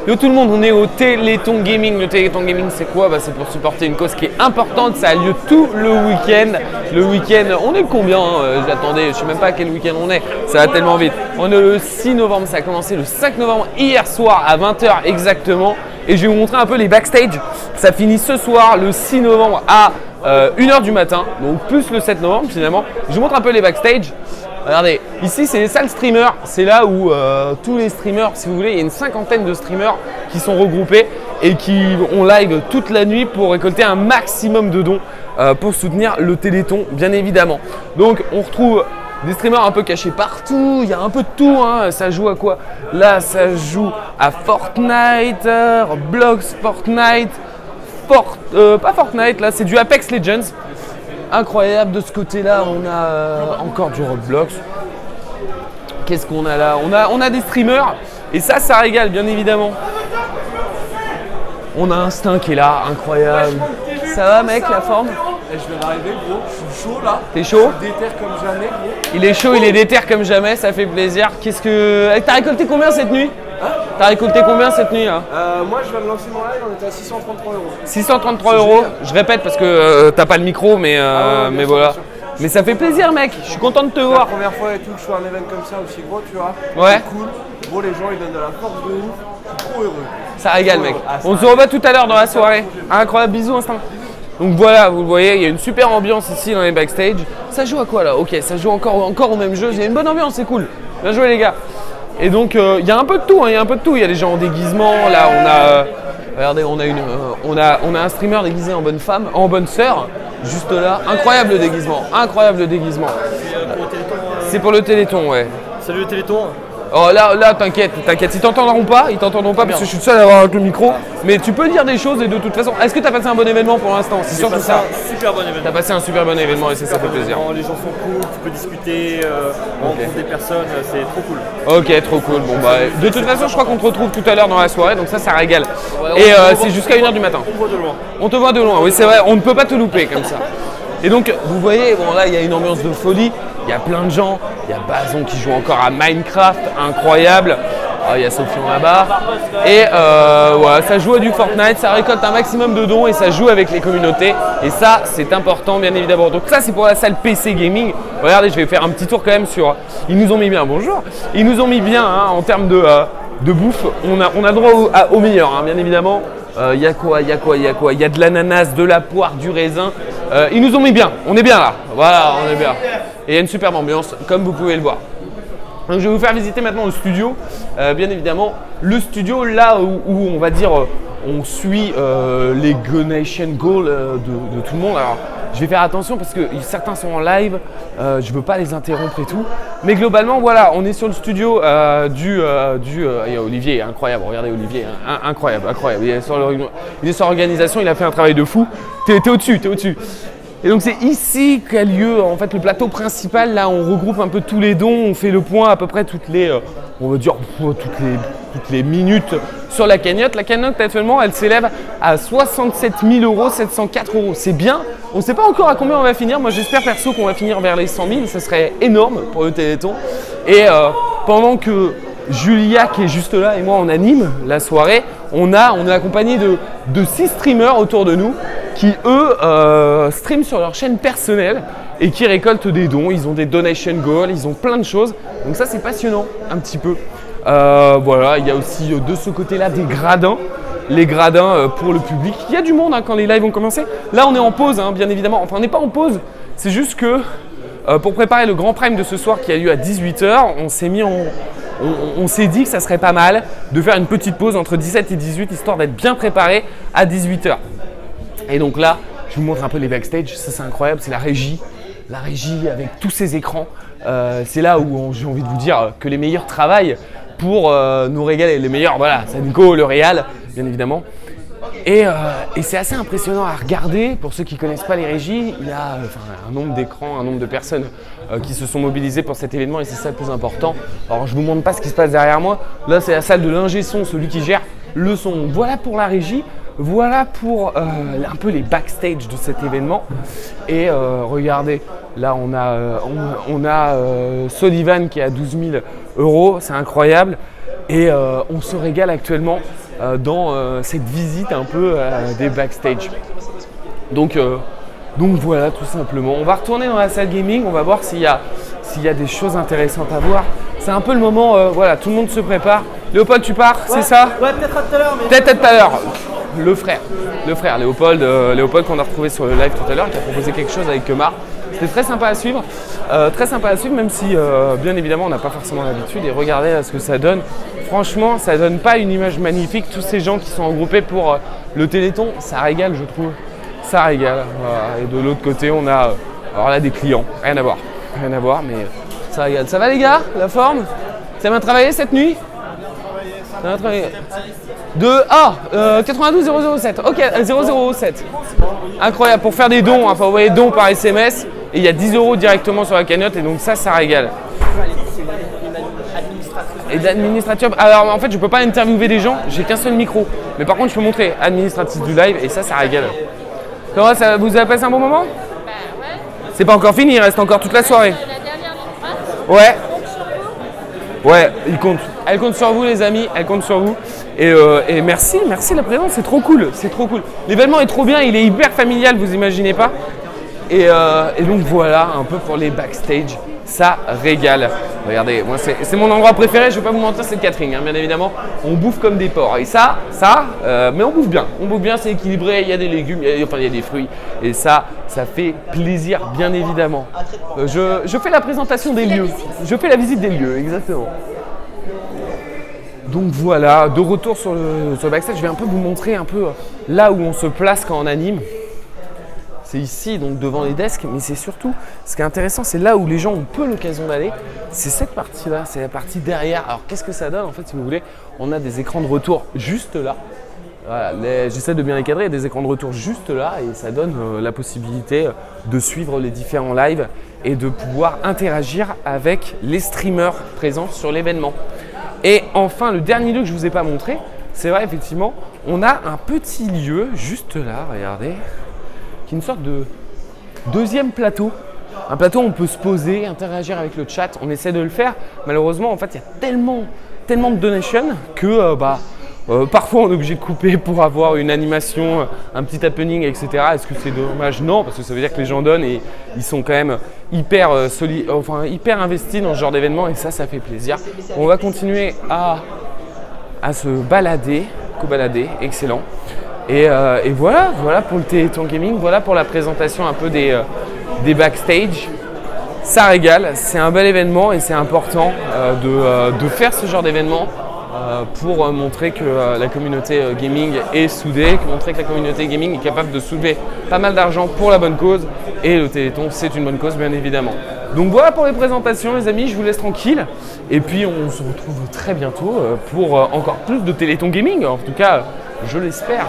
Yo tout le monde, on est au Téléthon Gaming. Le Téléthon Gaming c'est quoi? C'est pour supporter une cause qui est importante, ça a lieu tout le week-end. Le week-end, on est combien? J'attendais, je sais même pas à quel week-end on est, ça va tellement vite. On est le 6 novembre, ça a commencé le 5 novembre hier soir à 20 h exactement. Et je vais vous montrer un peu les backstage. Ça finit ce soir, le 6 novembre à 1 h du matin, donc plus le 7 novembre finalement. Je vous montre un peu les backstage. Regardez, ici c'est les salles streamers, c'est là où tous les streamers, si vous voulez, il y a une cinquantaine de streamers qui sont regroupés et qui ont live toute la nuit pour récolter un maximum de dons pour soutenir le Téléthon, bien évidemment. Donc on retrouve des streamers un peu cachés partout, il y a un peu de tout, hein. Ça joue à quoi? Là ça joue à Fortnite, Roblox, Fortnite, pas Fortnite, là c'est du Apex Legends. Incroyable, de ce côté-là, on a encore du Roblox. Qu'est-ce qu'on a là? On a des streamers et ça régale, bien évidemment. On a Instinct qui est là, incroyable. Ça va, mec, la forme? Je viens d'arriver, gros. Je suis chaud là. T'es chaud? Je suis déter comme jamais, gros. Il est chaud, il est déter comme jamais, ça fait plaisir. Qu'est-ce que. T'as récolté combien cette nuit? Hein? T'as récolté combien cette nuit là? Moi je viens de lancer mon live, on était à 633 €. 633 €. Je répète parce que t'as pas le micro, mais, mais voilà. Mais ça fait plaisir, mec. Je suis content de te voir. La première fois et tout que je fais un événement comme ça aussi gros, tu vois. Ouais. C'est cool. Gros, les gens ils donnent de la force de ouf. Je suis trop heureux. Ça régale, mec. On se revoit tout à l'heure dans la soirée. Incroyable, bisous, Instinct. Donc voilà, vous le voyez, il y a une super ambiance ici dans les backstage. Ça joue à quoi là? Ok, ça joue encore au même jeu. Il y a une bonne ambiance, c'est cool. Bien joué, les gars. Et donc il y a un peu de tout, hein, il y a un peu de tout. Il y a des gens en déguisement, là on a, regardez, on a un streamer déguisé en bonne femme, en bonne sœur, juste là. Incroyable le déguisement, incroyable le déguisement. C'est pour le Téléthon, ouais. Salut le Téléthon. Oh là, t'inquiète, ils t'entendront pas parce que je suis le seul à avoir avec le micro. Mais tu peux dire des choses et de toute façon, est-ce que t'as passé un bon événement pour l'instant? C'est surtout ça. Super bon événement. T'as passé un super bon événement et ça fait plaisir. Les gens sont cool, tu peux discuter, rencontrer des personnes, c'est trop cool. Ok, trop cool. Bon bah, de toute façon, je crois qu'on te retrouve tout à l'heure dans la soirée, donc ça régale. Et c'est jusqu'à 1 h du matin. On te voit de loin. On te voit de loin, oui c'est vrai, on ne peut pas te louper comme ça. Et donc, vous voyez, bon là, il y a une ambiance de folie, il y a plein de gens, il y a Bazon qui joue encore à Minecraft, incroyable. Il y a Sofian là-bas. Et voilà, ça joue à du Fortnite, ça récolte un maximum de dons et ça joue avec les communautés. Et ça, c'est important, bien évidemment. Donc ça, c'est pour la salle PC Gaming. Regardez, je vais faire un petit tour quand même sur... Ils nous ont mis bien, bonjour. Ils nous ont mis bien hein, en termes de bouffe. On a droit au meilleur, hein, bien évidemment. Il y a quoi? Il y a de l'ananas, de la poire, du raisin. Ils nous ont mis bien, on est bien là. Voilà, on est bien. Et il y a une superbe ambiance, comme vous pouvez le voir. Donc, je vais vous faire visiter maintenant le studio. Bien évidemment, le studio là où on va dire on suit les donation goals de tout le monde. Alors, je vais faire attention parce que certains sont en live, je veux pas les interrompre et tout. Mais globalement, voilà, on est sur le studio il y a Olivier, incroyable, regardez Olivier, hein, incroyable. Il est sur l'organisation, il a fait un travail de fou. T'es au-dessus. Et donc c'est ici qu'a lieu en fait le plateau principal. Là, on regroupe un peu tous les dons, on fait le point à peu près toutes les minutes sur la cagnotte. La cagnotte actuellement, elle s'élève à 67 704 €. C'est bien. On ne sait pas encore à combien on va finir. Moi, j'espère perso qu'on va finir vers les 100 000. Ce serait énorme pour le Téléthon. Et pendant que Julia, qui est juste là, et moi, on anime la soirée, on est accompagné de 6 streamers autour de nous qui, eux, streament sur leur chaîne personnelle et qui récoltent des dons. Ils ont des donation goals, ils ont plein de choses. Donc ça, c'est passionnant, un petit peu. Voilà, il y a aussi de ce côté-là des gradins. Les gradins pour le public. Il y a du monde hein, quand les lives vont commencer. Là, on est en pause, hein, bien évidemment. Enfin, on n'est pas en pause. C'est juste que pour préparer le grand prime de ce soir qui a lieu à 18 h, on s'est dit que ça serait pas mal de faire une petite pause entre 17 et 18 histoire d'être bien préparé à 18 h. Et donc là, je vous montre un peu les backstage. Ça, c'est incroyable. C'est la régie. La régie avec tous ces écrans. C'est là où j'ai envie de vous dire que les meilleurs travaillent pour nous régaler. Les meilleurs, voilà, c'est Nico, le Réal, bien évidemment. Et c'est assez impressionnant à regarder. Pour ceux qui ne connaissent pas les régies, il y a un nombre d'écrans, un nombre de personnes qui se sont mobilisées pour cet événement et c'est ça le plus important. Alors je ne vous montre pas ce qui se passe derrière moi. Là, c'est la salle de l'ingé son, celui qui gère le son. Voilà pour la régie. Voilà pour un peu les backstage de cet événement. Et regardez, là on a Sullivan qui est à 12 000 €, c'est incroyable. Et on se régale actuellement dans cette visite un peu des backstage. Donc voilà, tout simplement. On va retourner dans la salle gaming, on va voir s'il y a des choses intéressantes à voir. C'est un peu le moment, voilà, tout le monde se prépare. Léopold, tu pars, c'est ça? Ouais, peut-être à tout à l'heure. Peut-être tout à l'heure. Le frère Léopold, Léopold qu'on a retrouvé sur le live tout à l'heure, qui a proposé quelque chose avec Kemar. C'était très sympa à suivre, même si bien évidemment on n'a pas forcément l'habitude. Et regardez ce que ça donne. Franchement, ça donne pas une image magnifique. Tous ces gens qui sont regroupés pour le Téléthon, ça régale, je trouve. Ça régale. Voilà. Et de l'autre côté, on a alors là des clients. Rien à voir, mais ça régale. Ça va les gars? La forme? Ça va travailler cette nuit? Ça va travailler. 92 007. Ok, 007. Incroyable. Pour faire des dons, il faut envoyer dons par SMS. Et il y a 10 € directement sur la cagnotte. Et donc ça régale. Et d'administrateur. Alors en fait, je peux pas interviewer des gens. J'ai qu'un seul micro. Mais par contre, je peux montrer administratif du live. Et ça régale. Comment ça, vous avez passé un bon moment? Bah ouais. C'est pas encore fini. Il reste encore toute la soirée. La dernière ligne droite. Ouais. Donc sur vous. Ouais, il compte. Elle compte sur vous les amis, elle compte sur vous. Et merci la présence, c'est trop cool, L'événement est trop bien, il est hyper familial, vous imaginez pas. Et donc voilà, un peu pour les backstage, ça régale. Regardez, moi c'est mon endroit préféré, je vais pas vous mentir, c'est le catering, hein, bien évidemment. On bouffe comme des porcs. Et mais on bouffe bien, c'est équilibré, il y a des légumes, il y a des fruits. Et ça fait plaisir, bien évidemment. Je fais la présentation des lieux, je fais la visite des lieux, exactement. Donc voilà, de retour sur le backstage, je vais un peu vous montrer un peu là où on se place quand on anime. C'est ici, donc devant les desks, mais c'est surtout, ce qui est intéressant, c'est là où les gens ont peu l'occasion d'aller. C'est cette partie-là, c'est la partie derrière. Alors qu'est-ce que ça donne en fait, si vous voulez? On a des écrans de retour juste là. Voilà, j'essaie de bien les cadrer, il y a des écrans de retour juste là et ça donne la possibilité de suivre les différents lives et de pouvoir interagir avec les streamers présents sur l'événement. Et enfin, le dernier lieu que je ne vous ai pas montré, c'est vrai, effectivement, on a un petit lieu juste là, regardez, qui est une sorte de deuxième plateau. Un plateau où on peut se poser, interagir avec le chat. On essaie de le faire. Malheureusement, en fait, il y a tellement de donations que parfois on est obligé de couper pour avoir une animation, un petit happening, etc. Est-ce que c'est dommage? Non, parce que ça veut dire que les gens donnent et ils sont quand même hyper investis dans ce genre d'événement et ça fait plaisir. On va continuer à se balader, excellent. Et voilà pour le Téléthon Gaming, voilà pour la présentation un peu des backstage. Ça régale, c'est un bel événement et c'est important de faire ce genre d'événement. Pour montrer que la communauté gaming est soudée, montrer que la communauté gaming est capable de soulever pas mal d'argent pour la bonne cause et le Téléthon c'est une bonne cause bien évidemment. Donc voilà pour les présentations les amis, je vous laisse tranquille et puis on se retrouve très bientôt pour encore plus de Téléthon Gaming, en tout cas je l'espère.